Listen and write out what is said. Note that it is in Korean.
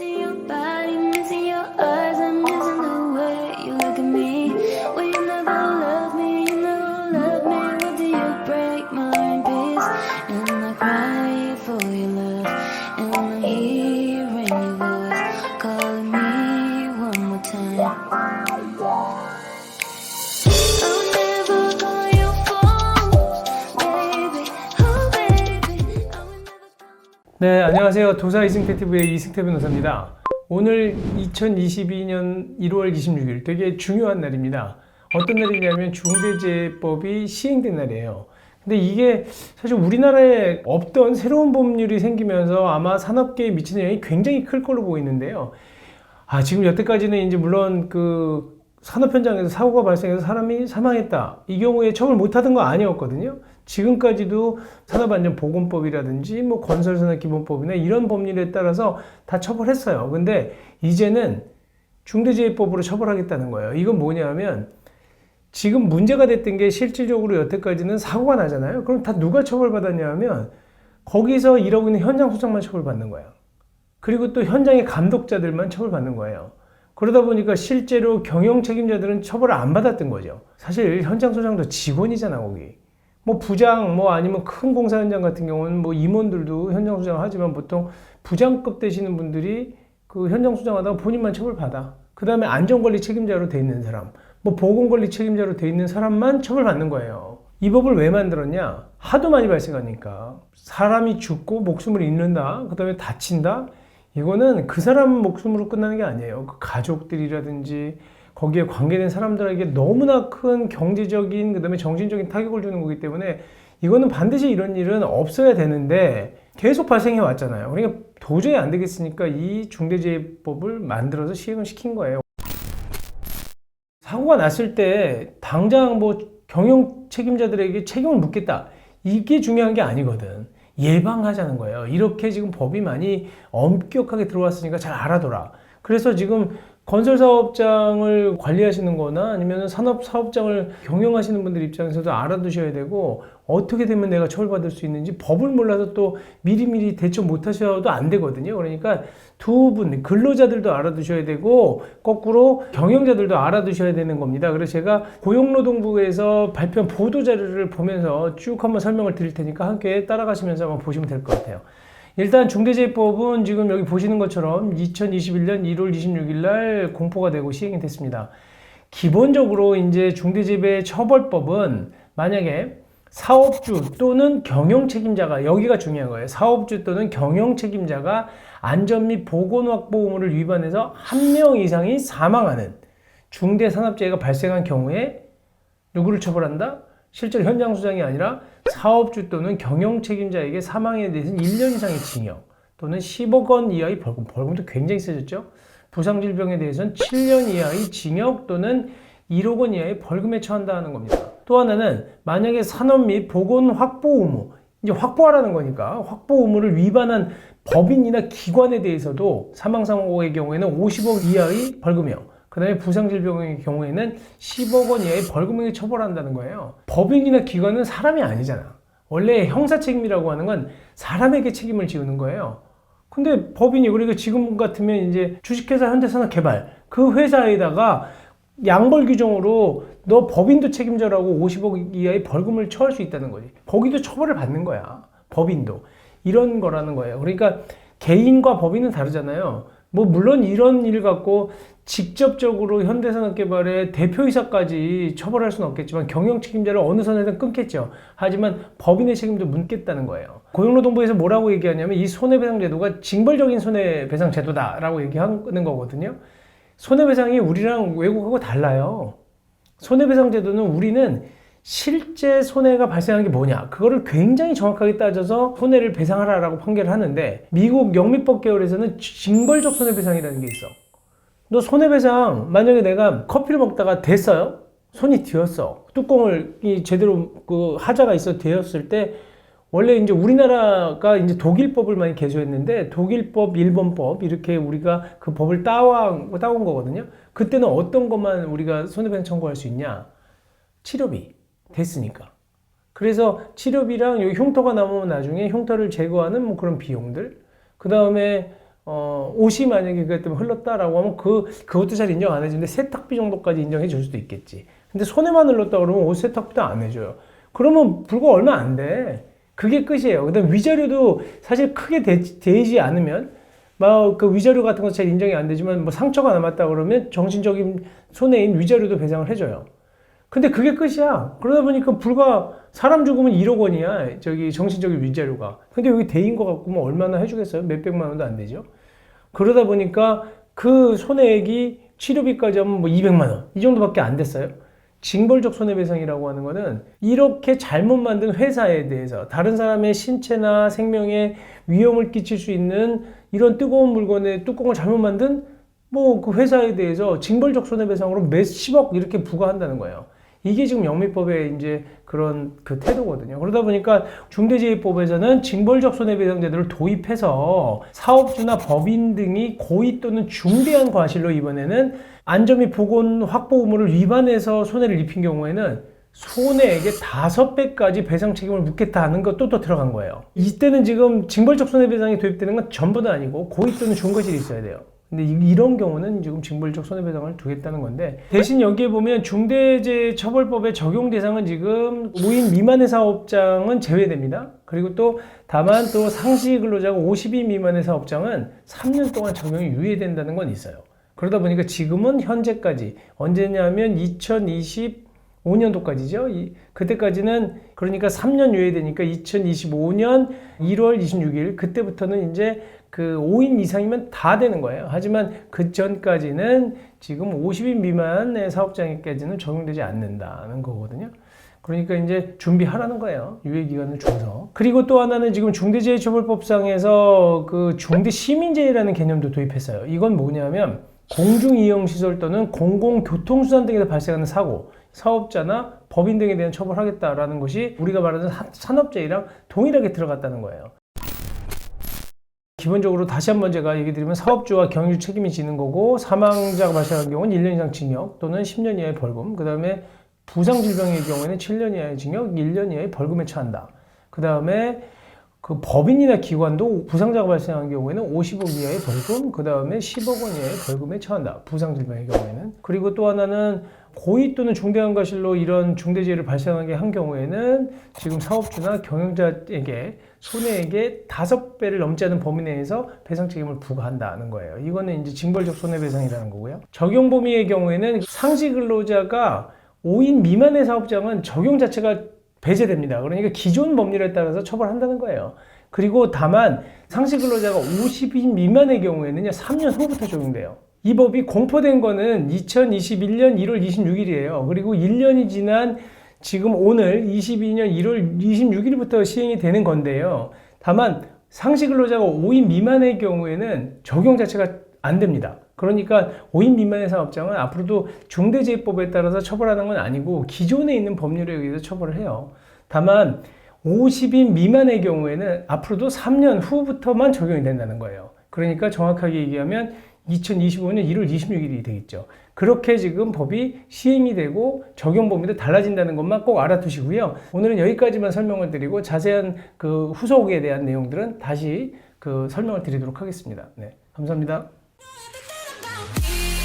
missing your body, missing your eyes, I'm missing the way you look at me. Well, you never love me, you never love me. What do you break my heart in peace? And I cry for your love, and I'm hearing your voice calling me one more time. I'll never call your phone, baby, oh baby. I will never call. 네, 안녕하세요. 도사 이승태 TV의 이승태 변호사입니다. 오늘 2022년 1월 26일 되게 중요한 날입니다. 어떤 날이냐면 중대재해법이 시행된 날이에요. 근데 이게 사실 우리나라에 없던 새로운 법률이 생기면서 아마 산업계에 미치는 영향이 굉장히 클 걸로 보이는데요. 지금 여태까지는 이제 물론 그 산업 현장에서 사고가 발생해서 사람이 사망했다. 이 경우에 처벌 못 하던 거 아니었거든요. 지금까지도 산업안전보건법이라든지 뭐 건설산업기본법이나 이런 법률에 따라서 다 처벌했어요. 근데 이제는 중대재해법으로 처벌하겠다는 거예요. 이건 뭐냐면 지금 문제가 됐던 게 실질적으로 여태까지는 사고가 나잖아요. 그럼 다 누가 처벌받았냐 하면 거기서 일하고 있는 현장 소장만 처벌받는 거예요. 그리고 또 현장의 감독자들만 처벌받는 거예요. 그러다 보니까 실제로 경영 책임자들은 처벌을 안 받았던 거죠. 사실 현장 소장도 직원이잖아, 거기. 뭐 부장, 뭐 아니면 큰 공사 현장 같은 경우는 뭐 임원들도 현장 소장을 하지만 보통 부장급 되시는 분들이 그 현장 소장하다가 본인만 처벌받아. 그 다음에 안전관리 책임자로 돼 있는 사람, 뭐 보건관리 책임자로 돼 있는 사람만 처벌받는 거예요. 이 법을 왜 만들었냐? 하도 많이 발생하니까. 사람이 죽고 목숨을 잃는다, 그 다음에 다친다. 이거는 그 사람 목숨으로 끝나는 게 아니에요. 그 가족들이라든지 거기에 관계된 사람들에게 너무나 큰 경제적인 그다음에 정신적인 타격을 주는 거기 때문에 이거는 반드시 이런 일은 없어야 되는데 계속 발생해 왔잖아요. 그러니까 도저히 안 되겠으니까 이 중대재해법을 만들어서 시행을 시킨 거예요. 사고가 났을 때 당장 뭐 경영 책임자들에게 책임을 묻겠다. 이게 중요한 게 아니거든. 예방하자는 거예요. 이렇게 지금 법이 많이 엄격하게 들어왔으니까 잘 알아둬라. 그래서 지금 건설사업장을 관리하시는 거나 아니면 산업사업장을 경영하시는 분들 입장에서도 알아두셔야 되고 어떻게 되면 내가 처벌받을 수 있는지 법을 몰라서 또 미리미리 대처 못 하셔도 안 되거든요. 그러니까 두 분, 근로자들도 알아두셔야 되고 거꾸로 경영자들도 알아두셔야 되는 겁니다. 그래서 제가 고용노동부에서 발표한 보도자료를 보면서 쭉 한번 설명을 드릴 테니까 함께 따라가시면서 한번 보시면 될 것 같아요. 일단 중대재해법은 지금 여기 보시는 것처럼 2021년 1월 26일 날 공포가 되고 시행이 됐습니다. 기본적으로 이제 중대재해처벌법은 만약에 사업주 또는 경영 책임자가, 여기가 중요한 거예요. 사업주 또는 경영 책임자가 안전 및 보건 확보 의무를 위반해서 한 명 이상이 사망하는 중대산업재해가 발생한 경우에 누구를 처벌한다? 실제로 현장 소장이 아니라 사업주 또는 경영 책임자에게 사망에 대해서는 1년 이상의 징역 또는 10억 원 이하의 벌금, 벌금도 굉장히 세졌죠. 부상질병에 대해서는 7년 이하의 징역 또는 1억 원 이하의 벌금에 처한다는 겁니다. 또 하나는 만약에 산업 및 보건 확보 의무, 이제 확보하라는 거니까 확보 의무를 위반한 법인이나 기관에 대해서도 사망사고의 경우에는 50억 이하의 벌금이요. 그 다음에 부상질병의 경우에는 10억 원 이하의 벌금에 처벌한다는 거예요. 법인이나 기관은 사람이 아니잖아. 원래 형사책임이라고 하는 건 사람에게 책임을 지우는 거예요. 근데 법인이, 그러니까 지금 같으면 이제 주식회사 현대산업개발, 그 회사에다가 양벌 규정으로 너 법인도 책임져라고 50억 이하의 벌금을 처할 수 있다는 거지. 거기도 처벌을 받는 거야. 법인도. 이런 거라는 거예요. 그러니까 개인과 법인은 다르잖아요. 뭐 물론 이런 일 갖고 직접적으로 현대산업개발의 대표이사까지 처벌할 수는 없겠지만 경영 책임자를 어느 선에든 끊겠죠. 하지만 법인의 책임도 묻겠다는 거예요. 고용노동부에서 뭐라고 얘기하냐면 이 손해배상 제도가 징벌적인 손해배상 제도다라고 얘기하는 거거든요. 손해배상이 우리랑 외국하고 달라요. 손해배상 제도는 우리는 실제 손해가 발생한 게 뭐냐, 그거를 굉장히 정확하게 따져서 손해를 배상하라라고 판결을 하는데 미국 영미법 계열에서는 징벌적 손해배상이라는 게 있어. 너 손해배상, 만약에 내가 커피를 먹다가 됐어요? 손이 뒤었어. 뚜껑을 제대로 그 하자가 있어 되었을 때 원래 이제 우리나라가 이제 독일법을 많이 개조했는데 독일법, 일본법 이렇게 우리가 그 법을 따온 거거든요. 그때는 어떤 것만 우리가 손해배상 청구할 수 있냐? 치료비. 됐으니까. 그래서 치료비랑 여기 흉터가 남으면 나중에 흉터를 제거하는 뭐 그런 비용들, 그 다음에 옷이 만약에 그것 때문에 흘렀다라고 하면 그것도 잘 인정 안 해주는데 세탁비 정도까지 인정해 줄 수도 있겠지. 근데 손에만 흘렀다 그러면 옷 세탁비도 안 해줘요. 그러면 불과 얼마 안 돼. 그게 끝이에요. 그다음 위자료도 사실 크게 되지 않으면 막 그 위자료 같은 거 잘 인정이 안 되지만 뭐 상처가 남았다 그러면 정신적인 손해인 위자료도 배상을 해줘요. 근데 그게 끝이야. 그러다 보니까 불과 사람 죽으면 1억 원이야. 저기 정신적인 위자료가. 근데 여기 대인 거 갖고 뭐 얼마나 해주겠어요? 몇백만 원도 안 되죠. 그러다 보니까 그 손해액이 치료비까지 하면 뭐 200만 원. 이 정도밖에 안 됐어요. 징벌적 손해배상이라고 하는 거는 이렇게 잘못 만든 회사에 대해서 다른 사람의 신체나 생명에 위험을 끼칠 수 있는 이런 뜨거운 물건의 뚜껑을 잘못 만든 뭐 그 회사에 대해서 징벌적 손해배상으로 몇십억 이렇게 부과한다는 거예요. 이게 지금 영미법의 이제 그런 그 태도거든요. 그러다 보니까 중대재해법에서는 징벌적 손해배상 제도를 도입해서 사업주나 법인 등이 고의 또는 중대한 과실로 이번에는 안전 및 보건 확보 의무를 위반해서 손해를 입힌 경우에는 손해액의 5배까지 배상 책임을 묻겠다는 것도 또 들어간 거예요. 이때는 지금 징벌적 손해배상이 도입되는 건 전부 다 아니고 고의 또는 중과실이 있어야 돼요. 근데 이런 경우는 지금 징벌적 손해배상을 두겠다는 건데 대신 여기에 보면 중대재해처벌법의 적용 대상은 지금 5인 미만의 사업장은 제외됩니다. 그리고 또 다만 또 상시 근로자가 50인 미만의 사업장은 3년 동안 적용이 유예된다는 건 있어요. 그러다 보니까 지금은 현재까지 언제냐면 2025년도까지죠. 그때까지는 그러니까 3년 유예되니까 2025년 1월 26일 그때부터는 이제 그 5인 이상이면 다 되는 거예요. 하지만 그 전까지는 지금 50인 미만의 사업장에까지는 적용되지 않는다는 거거든요. 그러니까 이제 준비하라는 거예요. 유예 기간을 줘서. 그리고 또 하나는 지금 중대재해처벌법상에서 그 중대시민재해라는 개념도 도입했어요. 이건 뭐냐면 공중이용시설 또는 공공교통수단 등에서 발생하는 사고, 사업자나 법인 등에 대한 처벌하겠다라는 것이 우리가 말하는 산업재해랑 동일하게 들어갔다는 거예요. 기본적으로 다시 한번 제가 얘기 드리면 사업주와 경영주 책임이 지는 거고 사망자가 발생한 경우는 1년 이상 징역 또는 10년 이하의 벌금, 그 다음에 부상질병의 경우에는 7년 이하의 징역, 1년 이하의 벌금에 처한다. 그 다음에 그 법인이나 기관도 부상자가 발생한 경우에는 50억 이하의 벌금, 그 다음에 10억 원 이하의 벌금에 처한다. 부상질병의 경우에는. 그리고 또 하나는 고의 또는 중대한 과실로 이런 중대재해를 발생하게 한 경우에는 지금 사업주나 경영자에게 손해액의 5배를 넘지 않은 범위 내에서 배상 책임을 부과한다는 거예요. 이거는 이제 징벌적 손해배상이라는 거고요. 적용 범위의 경우에는 상시 근로자가 5인 미만의 사업장은 적용 자체가 배제됩니다. 그러니까 기존 법률에 따라서 처벌한다는 거예요. 그리고 다만 상시 근로자가 50인 미만의 경우에는요 3년 후부터 적용돼요. 이 법이 공포된 거는 2021년 1월 26일이에요. 그리고 1년이 지난 지금 오늘 22년 1월 26일부터 시행이 되는 건데요. 다만 상시 근로자가 5인 미만의 경우에는 적용 자체가 안 됩니다. 그러니까 5인 미만의 사업장은 앞으로도 중대재해법에 따라서 처벌하는 건 아니고 기존에 있는 법률에 의해서 처벌을 해요. 다만 50인 미만의 경우에는 앞으로도 3년 후부터만 적용이 된다는 거예요. 그러니까 정확하게 얘기하면 2025년 1월 26일이 되겠죠. 그렇게 지금 법이 시행이 되고 적용 범위도 달라진다는 것만 꼭 알아두시고요. 오늘은 여기까지만 설명을 드리고 자세한 그 후속에 대한 내용들은 다시 그 설명을 드리도록 하겠습니다. 네, 감사합니다. Bye.